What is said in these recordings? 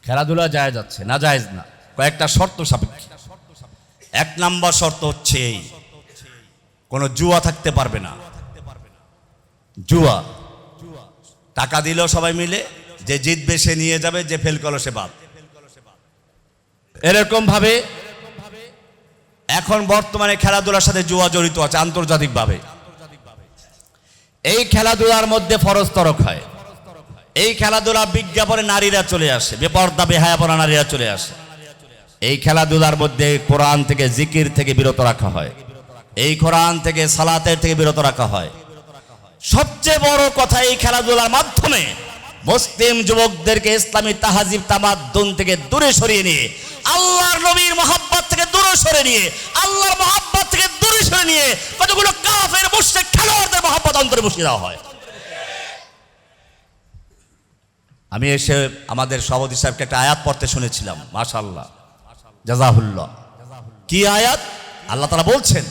খেলাধুলা জায়েজ আছে না জায়েজ না? কয়েকটা শর্ত সাপেক্ষে। এক নম্বর শর্ত হচ্ছে এই, কোনো জুয়া থাকতে পারবে না। জুয়া টাকা দিলেও সবাই মিলে, যে জিতবে সে নিয়ে যাবে, যে ফেল করলো সে বাদ। এরকম ভাবে এখন বর্তমানে খেলাধুলার সাথে জুয়া জড়িত আছে আন্তর্জাতিকভাবে। এই খেলাধুলার মধ্যে ফরজ তরক হয়। এই খেলাধুলা বিজ্ঞাপনে নারীরা চলে আসে, বেপর্দা বেহায়াপনা নারীরা চলে আসে। এই খেলাধুলার মধ্যে কোরআন থেকে, জিকির থেকে বিরত রাখা হয়। এই কোরআন থেকে, সালাতের থেকে বিরত রাখা হয়। সবচেয়ে বড় কথা, এই খেলাধুলার মাধ্যমে মুসলিম যুবকদেরকে ইসলামী তাহাজিব তামাদ্দুন থেকে দূরে সরিয়ে নিয়ে, আল্লাহর নবীর মহব্বত থেকে দূরে সরে নিয়ে, আল্লাহর মহব্বত থেকে দূরে সরে নিয়ে কতগুলো কাফের মুশরিক খেলোয়াড়দের মহব্বত অন্তরে বসিয়ে দেওয়া হয়। আমি এসে আমাদের সভাপতি সাহেবকে একটা আয়াত পড়তে শুনেছিলাম, মাশাআল্লাহ, জাযাহুল্লাহ। কি আয়াত? আল্লাহ তাআলা বলছেন,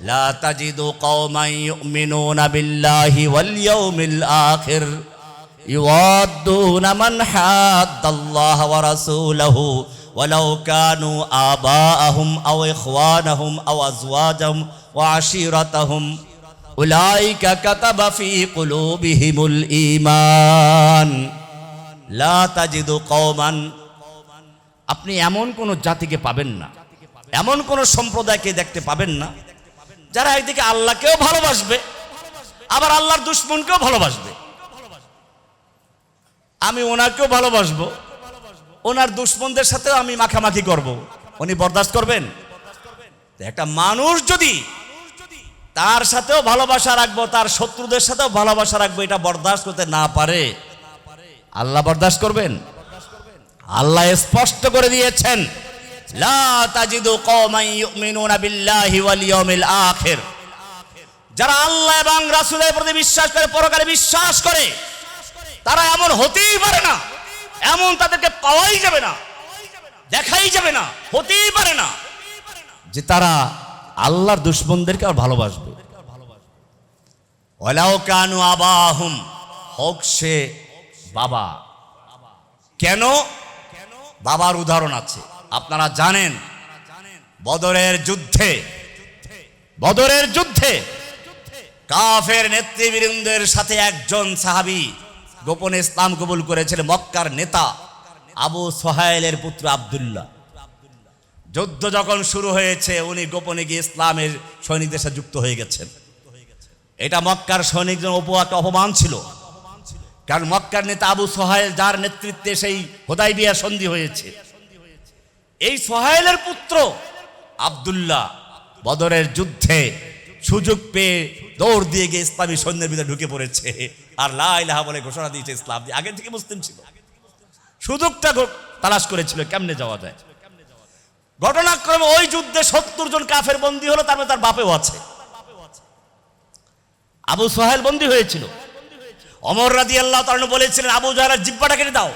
লা তাজিদু কওমান ইউমিনুনা বিল্লাহি ওয়াল ইয়াউমিল আখির ইউয়াদ্দুনা মান হাদ্দাল্লাহা ওয়া রাসূলাহু ওয়ালাউ কানু আবাআহুম আও ইখওয়ানাহুম আও আজওয়াজাহুম ওয়া আশীরাতাহুম উলাইকা কাতাবা ফি কুলুবিহিমুল ঈমান। লা তাজিদু কওমান, আপনি এমন কোন জাতিকে পাবেন না, এমন কোন সম্প্রদায়কে দেখতে পাবেন না যারা একদিকে আল্লাহকেও ভালোবাসবে, আবার আল্লাহর দুশমনকেও ভালোবাসবে। আমি ওনাকেও ভালোবাসবো, ওনার দুশমনদের সাথেও আমি মাখামাখি করব, উনি বরদাস্ত করবেন? একটা মানুষ যদি তার সাথেও ভালোবাসা রাখবো, তার শত্রুদের সাথেও ভালোবাসা রাখবো, এটা বরদাস্ত করতে না পারে, আল্লাহ বরদাস্ত করবেন? আল্লাহ স্পষ্ট করে দিয়েছেন, লা তাজিদু কওমান ইউমিনুনা বিল্লাহি ওয়াল ইয়াউমিল আখির, যারা আল্লাহ এবং রাসূলের প্রতি বিশ্বাস করে, পরকালে বিশ্বাস করে, তারা এমন হতেই পারে না, এমন তাদেরকে পাওয়াই যাবে না, দেখাই যাবে না, হতেই পারে না যে তারা আল্লাহর দুশমনদেরকে আর ভালোবাসবে। ওয়ালাউ কানু আবাহুম, হোক সে বাবা। কেন? বাবার উদাহরণ আছে। আপনারা জানেন, বদরের যুদ্ধে কাফের নেতৃবৃন্দের সাথে একজন সাহাবী গোপনে ইসলাম কবুল করেছিল, মক্কার নেতা আবু সুহাইলের পুত্র আব্দুল্লাহ। যুদ্ধ যখন শুরু হয়েছে, উনি গোপনে গিয়ে ইসলামের সৈনিকদের সাথে যুক্ত হয়ে গেছেন। এটা মক্কার সৈনিকদের একটা অপমান ছিল, কারণ মক্কার নেতা আবু সুহাইল, যার নেতৃত্বে সেই হুদাইবিয়া সন্ধি হয়েছে, এই সুহাইলের পুত্র আব্দুল্লাহ বদরের যুদ্ধে সুযোগ পেয়ে দৌড় দিয়ে গিয়ে ইসলামী সৈন্যের ভিতরে ঢুকে পড়েছে, আর লা ইলাহা বলে ঘোষণা দিয়েছে ইসলাম। আগে থেকে মুসলিম ছিল, সুযোগটা তালাশ করেছিল কেমনে যাওয়া যায়। ঘটনাক্রমে ওই যুদ্ধে 70 জন কাফের বন্দী হলো, তার মধ্যে তার বাপেও আছে। আবু সুহাইল বন্দী হয়েছিল। ওমর রাদিয়াল্লাহু তাআলা বলেছিলেন, আবু জাহলের জিহ্বাটা কেটে দাও।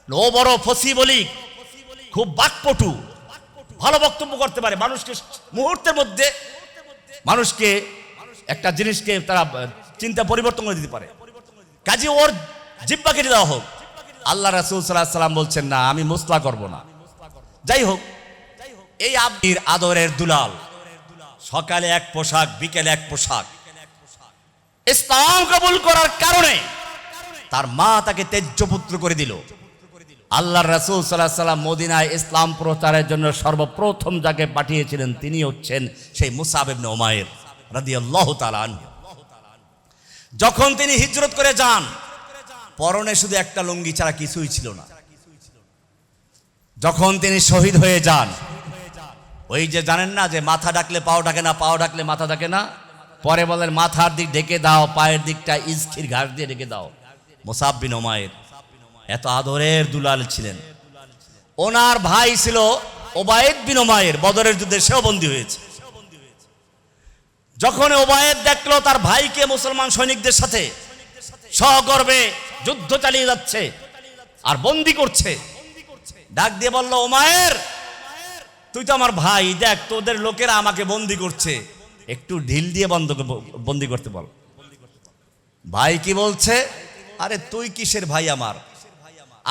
ও বড় ফসি বলি, খুব বাকপটু, ভালো বক্তব্য করতে পারে, মানুষকে মুহূর্তের মধ্যে মানুষকে একটা জিনিসকে তারা চিন্তা পরিবর্তন করে দিতে পারে, কাজে ওর জিহ্বা কেটে দেওয়া হোক। আল্লাহ রাসূল সাল্লাল্লাহু আলাইহি ওয়াসাল্লাম বলছেন, না, আমি মুসলা করব না। যাই হোক, এই আব্দুর আদরের দুলাল, সকালে এক পোশাক, বিকেলে এক পোশাক। ইসলাম কবুল করার কারণে তার মা তাকে তেজ্য পুত্র করে দিল। আল্লাহর রাসূল সাল্লাল্লাহু আলাইহি ওয়াসাল্লাম মদিনায় ইসলাম প্রচারের জন্য সর্বপ্রথম যাকে পাঠিয়েছিলেন, তিনি হচ্ছেন সেই মুসআব ইবনে উমাইর রাদিয়াল্লাহু তাআলা আনহু। যখন তিনি হিজরত করে যান, পরনে শুধু একটা লুঙ্গি ছাড়া কিছুই ছিল না। যখন তিনি শহীদ হয়ে যান, ওই যে জানেন না যে মাথা ডাকলে পাও ডাকে না, পাও ডাকলে মাথা ডাকে না, পরে বলেন মাথার দিক ঢেকে দাও, পায়ের দিকটা ইস্কির ঘাস দিয়ে ঢেকে দাও। মুসআব বিন উমাইর এত আদরের দুলাল ছিলেন। ওনার ভাই ছিল ওবায়েদ বিন উমাইর, বদরের যুদ্ধে সেও বন্দী হয়েছে। যখন ওবায়েদ দেখলো তার ভাইকে মুসলমান সৈনিকদের সাথে সগর্বে যুদ্ধ চালিয়ে যাচ্ছে আর বন্দী করছে, ডাক দিয়ে বলল, উমাইর, তুই তো আমার ভাই, দেখ তোদের লোকেরা আমাকে বন্দী করছে, একটু ঢিল দিয়ে বন্দী করতে বল। ভাই কি বলছে, আরে তুই কিসের ভাই আমার,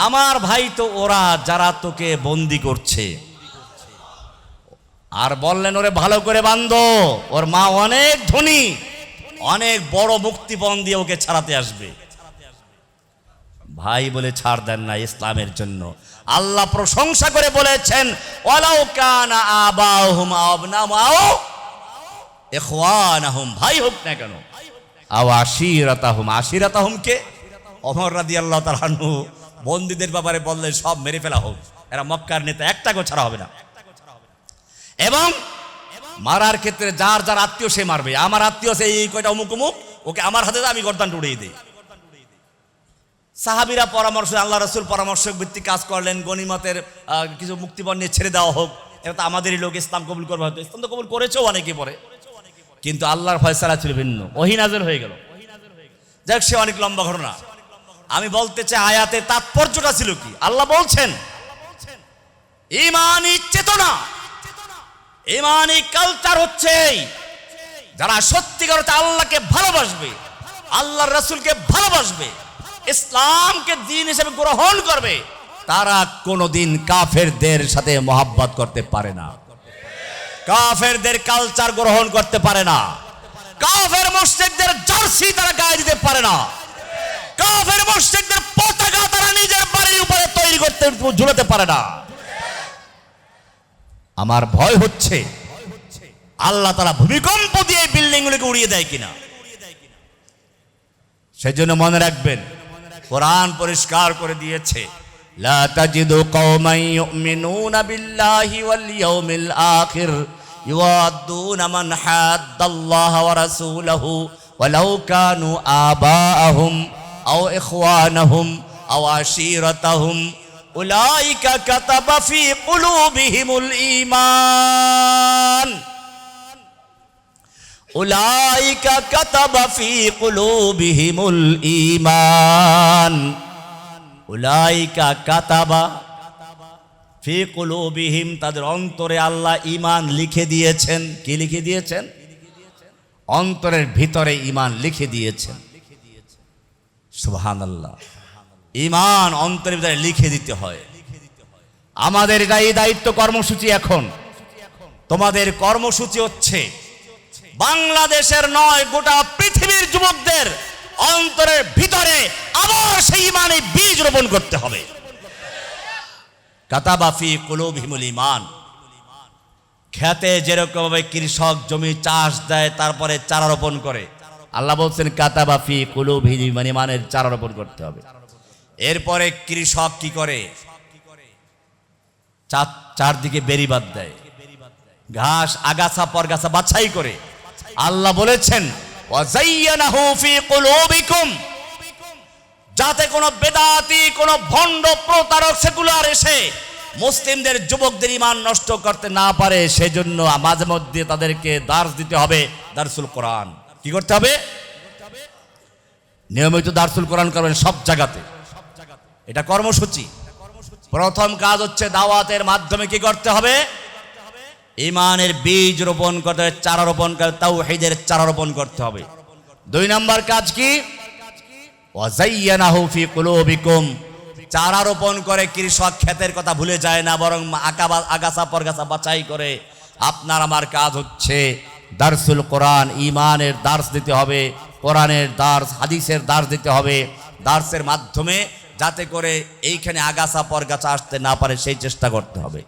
আমার ভাই তো ওরা যারা তোকে বন্দি করছে। আর বললেন ওরে ভালো করে বাঁধো, ওর মা অনেক ধনী, অনেক বড় মুক্তিপণ দিয়ে ওকে ছাড়াতে আসবে। ভাই বলে ছাড় দেন না ইসলামের জন্য। আল্লাহ প্রশংসা করে বলেছেন ওয়ালাউ কানা আবাহুম আবনাউ ইখওয়ানাহুম, ভাই হোক না কেন, আও আশিরাতাহুম, আশিরাতাহুম কে? ওমর রাদিয়াল্লাহু তাআলা আনহু বন্দীদের ব্যাপারে বললেন সব মেরে ফেলা হোক, এরা মক্কার নেতা, একটাকেও ছাড়া হবে না। এবং মারার ক্ষেত্রে যার যার আত্মীয় সে মারবে। আমার আত্মীয় সে এই কয়টা অমুক অমুক, ওকে আমার হাতে আমি গর্দান উড়িয়ে দিই। সাহাবীরা পরামর্শ, আল্লাহ রাসূল পরামর্শ ভিত্তিক কাজ করলেন, গনিমতের কিছু মুক্তিপণ নিয়ে ছেড়ে দেওয়া হোক। এটা তো আমাদেরই লোক, ইসলাম কবুল করবে, হয়তো ইসলাম তো কবুল করেছেও অনেকে পরে, কিন্তু আল্লাহর ফয়সালা ছিল ভিন্ন, ওহী নাযিল হয়ে গেল। যাক, সে অনেক লম্বা ঘটনা। আমি বলতে চাই আয়াতের তাৎপর্যটা ছিল কি। আল্লাহ বলছেন ঈমানি চেতনা, ঈমানি কালচার হচ্ছে যারা সত্যিকার অর্থে আল্লাহকে ভালোবাসবে, আল্লাহর রাসূলকে ভালোবাসবে, ইসলামকে দ্বীন হিসেবে গ্রহণ করবে, তারা কোনোদিন কাফেরদের সাথে মহব্বত করতে পারে না, কাফেরদের কালচার গ্রহণ করতে পারে না, কাফের মুশরিকদের জার্সি তারা গায়ে দিতে পারে না, কাফের মুশরিকদের পতাকা তারা নিজের বাড়ির উপরে তৈরি করতে ঝুলাতে পারে না। আমার ভয় হচ্ছে আল্লাহ তাআলা ভূমিকম্প দিয়ে বিল্ডিং গুলোকে উড়িয়ে দেয় কিনা। সেজন্য মনে রাখবেন, কোরআন পরিষ্কার করে দিয়েছে লা তাজিদু কওমান ইউমিনুনা বিল্লাহি ওয়াল ইয়াউমিল আখির ইউআদ্দুনা মান হাদ্দাল্লাহ ওয়া রাসূলহু ওয়ালাউ কানু আবাআহুম আও ইখওয়ানাহুম আও আশীরাতাহুম উলাইকা কাতাবা ফি কুলুবিহিমুল ঈমান, উলাইকা কাতাবা ফি কুলুবিহিমুল ঈমান, উলাইকা কাতাবা ফি কুলুবিহিম, তাদের অন্তরে আল্লাহ ঈমান লিখে দিয়েছেন। কি লিখে দিয়েছেন? অন্তরের ভিতরে ঈমান লিখে দিয়েছেন। সুবহানাল্লাহ। ঈমান অন্তরের ভিতরে লিখে দিতে হয়। আমাদের এটাই দায়িত্ব, কর্মসূচি। এখন তোমাদের কর্মসূচি হচ্ছে বাংলাদেশের নয়, গোটা পৃথিবীর যুবকদের অন্তরের ভিতরে আবার সেই ঈমানে বীজ রোপণ করতে হবে। কাতাবা ফি কুলুবিহিমুল ঈমান। খেতে যেরকম ভাবে কৃষক জমি চাষ দেয়, তারপরে চারা রোপণ করে, আল্লাহ বলছেন কাতাবা ফি কুলুবিহিম, মানে ঈমানের চারা রোপণ করতে হবে। এরপরে কৃষক কি করে? চারদিকে বেড়িবাঁধ দেয়, ঘাস আগাছা পরগাছা বাছাই করে। আল্লাহ বলেছেন ওয়াযায়্যানাহু ফি কুলুবিকুম, যাতে কোনো বেদাতি, কোনো ভণ্ড প্রতারক সেকুলার এসে মুসলিমদের যুবকদের ঈমান নষ্ট করতে না পারে, সেজন্য মাঝে মধ্যে তাদেরকে দার্স দিতে হবে, দারসুল কোরআন। কি করতে হবে? নিয়মিত দারসুল কোরআন করবেন সব জায়গাতে, এটা কর্মসূচি। প্রথম কাজ হচ্ছে দাওয়াতের মাধ্যমে কি করতে হবে? ঈমানের বীজ রোপণ করতে হবে, চারা রোপণ করতে, তাওহীদের চারা রোপণ করতে হবে। 2 নম্বর কাজ কি? ওয়াযায়্যানাহু ফি কুলুবিকুম, চারা রোপণ করে কৃষক ক্ষেতের কথা ভুলে যায় না, বরং আগাছা পরগাছা বাছাই করে। আপনার আমার কাজ হচ্ছে দারসুল কোরআন, ঈমানের দার্স দিতে হবে, কোরআনের দার্স, হাদিসের দার্স দিতে হবে। দার্সের মাধ্যমে যাতে করে এইখানে আগাছা পরগাছা আসতে না পারে সেই চেষ্টা করতে হবে।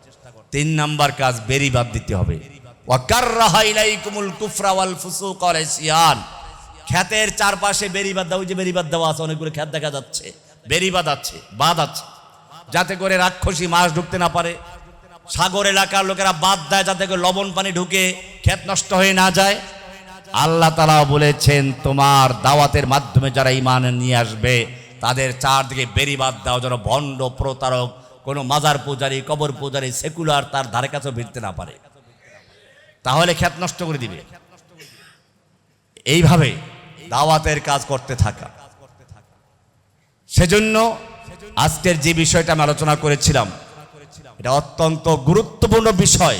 3 নম্বর কাজ, বেড়িবাঁধ দিতে হবে। ওয়াকাররাহা ইলাইকুমুল কুফরা ওয়াল ফুসুক ওয়াল ইসয়ান, ক্ষেতের চারপাশে বেড়িবাঁধ দাও। ওই যে বেড়িবাঁধ দেওয়া আছে, অনেকগুলো ক্ষেত দেখা যাচ্ছে, বেড়িবাঁধ আছে, বাঁধ আছে, যাতে করে রাক্ষসী মাছ ঢুকতে না পারে। সাগর এলাকার লোকেরা বাঁধ দেয় যাতে করে লবণ পানি ঢুকে ক্ষেত নষ্ট হয়ে না যায়। আল্লাহ তাআলা বলেছেন তোমার দাওয়াতের মাধ্যমে যারা ঈমান নিয়ে আসবে তাদের চারদিকে বেড়িবাঁধ দাও, যেন ভণ্ড প্রতারক, কোনো মাজার পূজারী, কবর পূজারী, সেকুলার তার ধারে কাছেও ভিড়তে না পারে, তাহলে ক্ষেত নষ্ট করে দিবে। এইভাবে দাওয়াতের কাজ করতে থাকা। সেজন্য আজকের যে বিষয়টা আমি আলোচনা করেছিলাম, এটা অত্যন্ত গুরুত্বপূর্ণ বিষয়।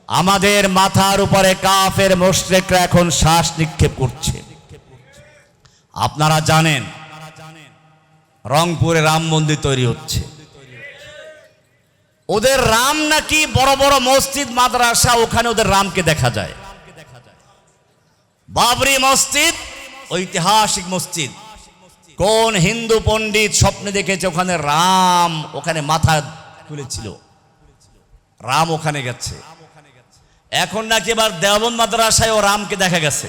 আমাদের মাথার উপরে কাফের মুশরিকরা এখন শ্বাস নিক্ষেপ করছে। আপনারা জানেন রংপুরে রাম মন্দির তৈরি হচ্ছে। ওদের রাম নাকি বড় বড় মসজিদ মাদ্রাসা, ওখানে ওদের রামকে দেখা যায়। বাবরি মসজিদ ঐতিহাসিক মসজিদ, কোন হিন্দু পণ্ডিত স্বপ্নে দেখেছে ওখানে রাম ওখানে মাথা তুলেছিল, রাম ওখানে গেছে। এখন নাকি এবার দেওবন্দ মাদ্রাসায় ও রামকে দেখা গেছে।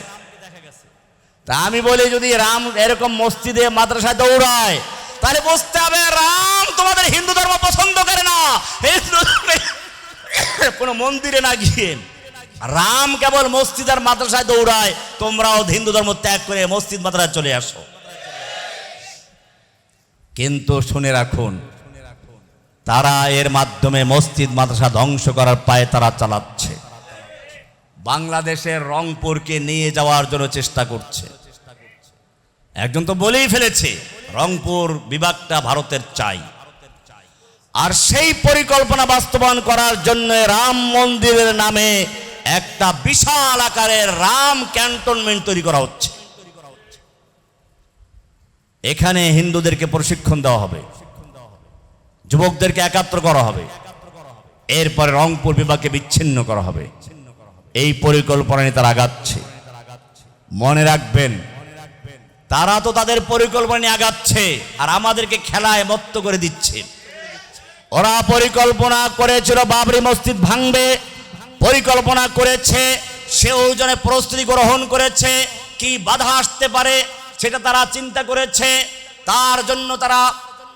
তা আমি বলি, যদি রাম এরকম মসজিদে মাদ্রাসায় দৌড়ায়, তাহলে বুঝতে হবে রাম তোমাদের হিন্দু ধর্ম পছন্দ করে না। হিন্দু কোনো মন্দিরে না গিয়ে রাম কেবল মসজিদ আর মাদ্রাসায় দৌড়ায়, তোমরাও হিন্দু ধর্ম ত্যাগ করে মসজিদ মাদ্রাসায় চলে আসো। কিন্তু শুনে রাখুন, তারা এর মাধ্যমে মসজিদ মাদ্রাসা ধ্বংস করার পায়ে তারা চালাচ্ছে। বাংলাদেশের রংপুরকে নিয়ে যাওয়ার জন্য চেষ্টা করছে। একজন তো বলেই ফেলেছে রংপুর বিভাগটা ভারতের চাই, আর সেই পরিকল্পনা বাস্তবায়ন করার জন্য রাম মন্দিরের নামে একটা বিশাল আকারের রাম ক্যান্টনমেন্ট তৈরি করা হচ্ছে। এখানে হিন্দুদেরকে প্রশিক্ষণ দেওয়া হবে, যুবকদেরকে একাত্র করা হবে, এরপরে রংপুর বিভাগকে বিচ্ছিন্ন করা হবে। এই পরিকল্পনা নিয়ে তারা আগাচ্ছে। মনে রাখবেন, তারা তো তাদের পরিকল্পনা নিয়ে আগাচ্ছে আর আমাদেরকে খেলায় মত্ত করে দিচ্ছে। ওরা পরিকল্পনা করেছিল বাবরি মসজিদ ভাঙবে, পরিকল্পনা করেছে, সে ওজনে প্রস্তুতি গ্রহণ করেছে, কি বাধা আসতে পারে সেটা তারা চিন্তা করেছে, তার জন্য তারা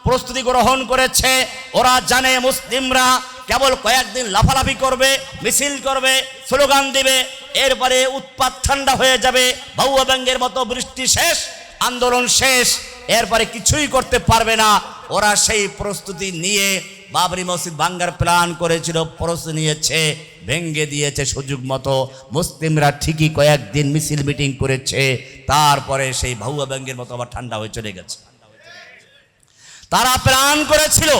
প্রস্তুতি গ্রহণ করেছে। ওরা জানে মুসলিমরা কেবল কয়েকদিন লাফালাফি করবে, মিছিল করবে, স্লোগান দিবে, এরপরে উৎপাত ঠান্ডা হয়ে যাবে, বাউয়া ব্যাঙ্গের মতো বৃষ্টি শেষ, আন্দোলন শেষ, এরপরে কিছুই করতে পারবে না। ওরা সেই প্রস্তুতি নিয়ে বাবরি মসজিদ ভাঙ্গার প্ল্যান করেছিল, প্রস্তুতি নিয়েছে, ভেঙ্গে দিয়েছে সুযোগ মতো। মুসলিমরা ঠিকই কয়েকদিন মিছিল মিটিং করেছে, তারপরে সেই বাউয়া ব্যাঙ্গের মতো আবার ঠান্ডা হয়ে চলে গেছে। তারা প্ল্যান করেছিল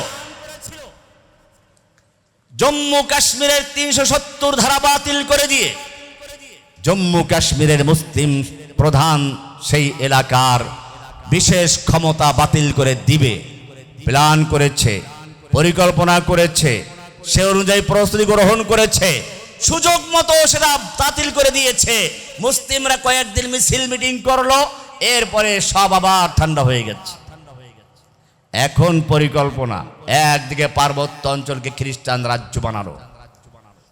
জম্মু কাশ্মীরের ৩৭০ ধারা বাতিল করে দিয়ে জম্মু কাশ্মীরের মুসলিম প্রধান সেই এলাকার বিশেষ ক্ষমতা বাতিল করে দিবে। প্ল্যান করেছে, পরিকল্পনা করেছে, সে অনুযায়ী প্রস্তুতি গ্রহণ করেছে, সুযোগ মতো সেটা বাতিল করে দিয়েছে। মুসলিমরা কয়েকদিন মিছিল মিটিং করলো, এরপরে সব আবার ঠান্ডা হয়ে গেছে। এখন পরিকল্পনা একদিকে পার্বত্য অঞ্চলকে খ্রিস্টান রাজ্য বানানো,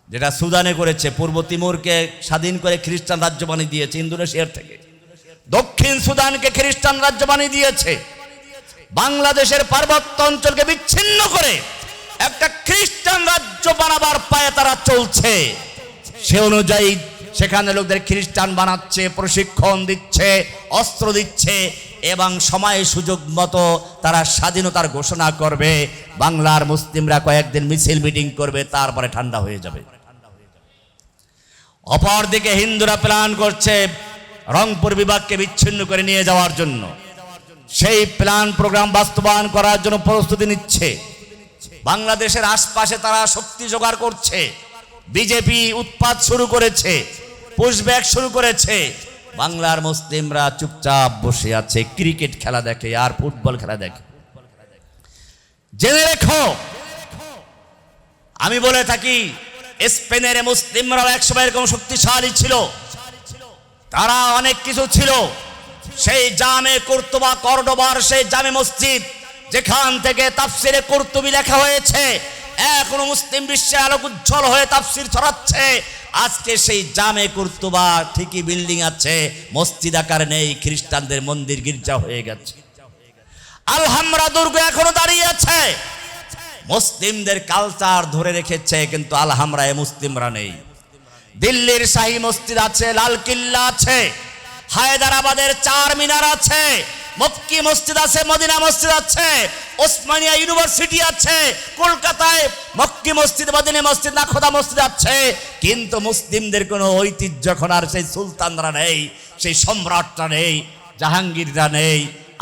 যেটা সুদানে করেছে, পূর্ব তিমুরকে স্বাধীন করে খ্রিস্টান রাজ্য বানিয়ে দিয়েছে ইন্দোনেশিয়ার থেকে, দক্ষিণ সুদানকে খ্রিস্টান রাজ্য বানিয়ে দিয়েছে, বাংলাদেশের পার্বত্য অঞ্চলকে বিচ্ছিন্ন করে একটা খ্রিস্টান রাজ্য বানাবার পায়ে তারা চলছে। সে অনুযায়ী সেখানে লোকদের খ্রিস্টান বানাচ্ছে, প্রশিক্ষণ দিচ্ছে, অস্ত্র দিচ্ছে, এবং সময় সুযোগ মতো তারা স্বাধীনতার ঘোষণা করবে। বাংলার মুসলিমরা কয়েকদিন মিছিল মিটিং করবে, তারপরে ঠান্ডা হয়ে যাবে। অপরদিকে হিন্দুরা প্ল্যান করছে রংপুর বিভাগকে বিচ্ছিন্ন করে নিয়ে যাওয়ার জন্য। সেই প্ল্যান প্রোগ্রাম বাস্তবায়ন করার জন্য প্রস্তুতি নিচ্ছে। বাংলাদেশের আশপাশে তারা শক্তি জোগাড় করছে। বিজেপি উৎপাত শুরু করেছে, পুশব্যাক শুরু করেছে। বাংলার মুসলিমরা চুপচাপ বসে আছে, ক্রিকেট খেলা দেখে আর ফুটবল খেলা দেখে। জেনে রেখো, আমি বলে থাকি, স্পেনের মুসলিমরাও একসময় এরকম শক্তিশালী ছিল, তারা অনেক কিছু ছিল। সেই জামে কুর্তুবা কর্ডোবার সেই জামে মসজিদ, যেখান থেকে তাফসিরে কুর্তুবী লেখা হয়েছে, এখনো মুসলিম বিশ্বে আলোক উজ্জ্বল হয়ে তাফসির ছড়াচ্ছে। আজকে সেই জামে কুর্তুবা ঠিকই বিল্ডিং আছে, মসজিদ আকারে নেই, খ্রিস্টানদের মন্দির গির্জা হয়ে গেছে। আলহামরা দুর্গ এখনো দাঁড়িয়ে আছে, মুসলিমদের কালচার ধরে রেখেছে, কিন্তু আলহামরায় মুসলিমরা নেই। দিল্লির শাহী মসজিদ আছে, লাল কিল্লা আছে, হায়দ্রাবাদের চার মিনার আছে, মক্কি মসজিদ আছে, মদিনা মসজিদ আছে, ওসমানিয়া ইউনিভার্সিটি আছে, কলকাতায় মক্কি মসজিদ, মদিনা মসজিদ, নাখোদা মসজিদ আছে। কিন্তু মুসলিমদের কোনো ঐতিহ্য এখন আর সেই সুলতানরা নেই, সেই সম্রাটরা নেই, জাহাঙ্গীররা নেই।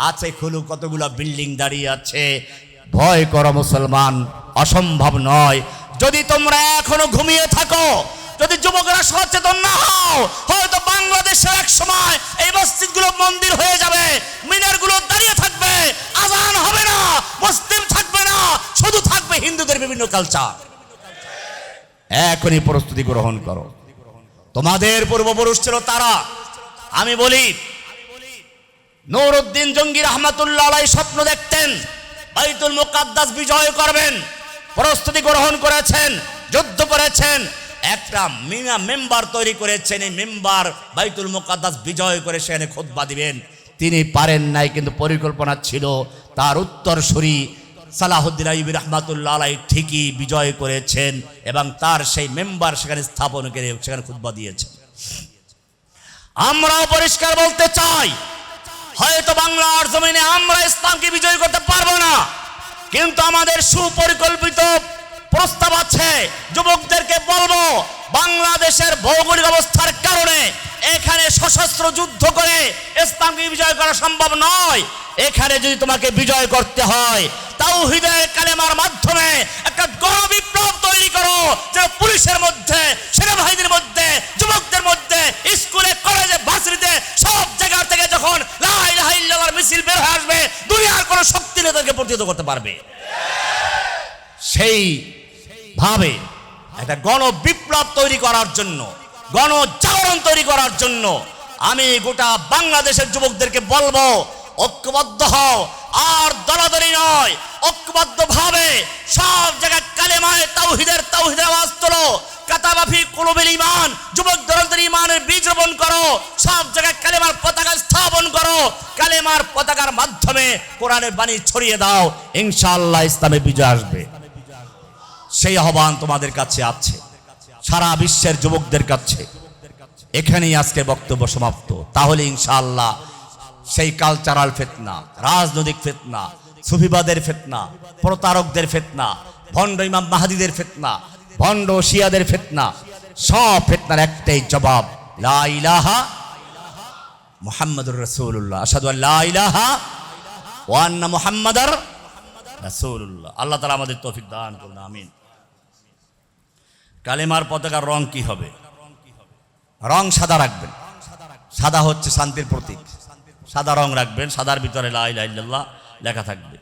আছে খুলু কতগুলো বিল্ডিং দাঁড়িয়ে আছে। ভয় করো মুসলমান, অসম্ভব নয়। যদি তোমরা এখনো ঘুমিয়ে থাকো, যদি যুবকরা সচেতন না হও, হয়তো বাংলাদেশের এক সময় এই মসজিদগুলো মন্দির হয়ে যাবে, মিনারগুলো দাঁড়িয়ে থাকবে, আজান হবে না, মুসলিম থাকবে না, শুধু থাকবে হিন্দুদের বিভিন্ন কালচার। এখনই প্রস্তুতি গ্রহণ করো। তোমাদের পূর্বপুরুষ ছিল তারা। আমি বলি, নুরউদ্দিন জঙ্গি রহমাতুল্লাহ আলাইহি স্বপ্ন দেখতেন বাইতুল মুকাদ্দাস বিজয় করবেন, প্রস্তুতি গ্রহণ করেছেন, যুদ্ধ করেছেন, একটা মেম্বার তৈরি করেছেন, এই মেম্বার বাইতুল মুকাদ্দাস বিজয় করে সেখানে খুতবা দিবেন। তিনি পারেন নাই, কিন্তু পরিকল্পনা ছিল। তার উত্তরসূরি সালাহুদ্দিন আইয়ুবী রহমাতুল্লাহ আলাইহি ঠিকই বিজয় করেছেন এবং তার সেই মেম্বার সেখানে স্থাপন করে সেখানে খুতবা দিয়েছেন। আমরাও পরিষ্কার বলতে চাই, হয়তো বাংলার জমিনে আমরা ইসলামকে বিজয় করতে পারবো না, কিন্তু আমাদের সুপরিকল্পিত প্রস্তাব আছে। যুবকদেরকে বলবো, বাংলাদেশের ভৌগোলিক অবস্থার কারণে এখানে সশস্ত্র যুদ্ধ করে ইসলামকে বিজয় করা সম্ভব নয়। এখানে যদি তোমাকে বিজয় করতে হয়, তাওহীদের কালেমার মাধ্যমে একটা গণবিপ্লব তৈরি করো, যে পুলিশের মধ্যে, সেনাবাহিনীর মধ্যে, যুবকদের মধ্যে, স্কুলে, কলেজে, ভার্সিটিতে সব জায়গা থেকে যখন লা ইলাহা ইল্লাল্লাহর মিছিল বের হয়ে আসবে, দুনিয়ার কোনো শক্তি তাদেরকে প্রতিহত করতে পারবে। সেই ভাবে একটা গণবিপ্লব তৈরি করার জন্য, গণজাগরণ তৈরি করার জন্য আমি গোটা বাংলাদেশের যুবকদেরকে বলবো, ঐক্যবদ্ধ হও, আর দলাদলি নয়, ঐক্যবদ্ধ ভাবে সব জায়গায় কালেমায়ে তাওহীদের আওয়াজ তোলো। কাতাবাফি কুলুবিল ঈমান, যুবক দলদের ঈমানের বীজ রোপণ করো, সব জায়গায় কালেমার পতাকা স্থাপন করো, কালেমার পতাকার মাধ্যমে কোরআনের বাণী ছড়িয়ে দাও, ইনশাআল্লাহ ইসলামে বিজয় আসবে। সেই আহ্বান তোমাদের কাছে আছে, সারা বিশ্বের যুবকদের কাছে। এখানেই আজকে বক্তব্য সমাপ্ত। তাহলে ইনশাআল্লাহ সেই কালচারাল ফিতনা, রাজনৈতিক ফিতনা, সুফিবাদের ফিতনা, প্রতারকদের ফিতনা, ভণ্ড ইমাম মাহদীদের ফিতনা, ভণ্ড শিয়াদের ফিতনা, সব ফিতনার একটাই জবাব, লা ইলাহা মুহাম্মাদুর রাসূলুল্লাহ, আশহাদু আল্লা ইলাহা ওয়া আন্না মুহাম্মাদার রাসূলুল্লাহ। আল্লাহ তাআলা আমাদের তৌফিক দান করুন, আমিন। কালেমার পতাকার রং কি হবে? রং সাদা রাখবেন। সাদা হচ্ছে শান্তির প্রতীক। সাদা রং রাখবেন, সাদার ভিতরে লা ইলাহা ইল্লাল্লাহ লেখা থাকবে।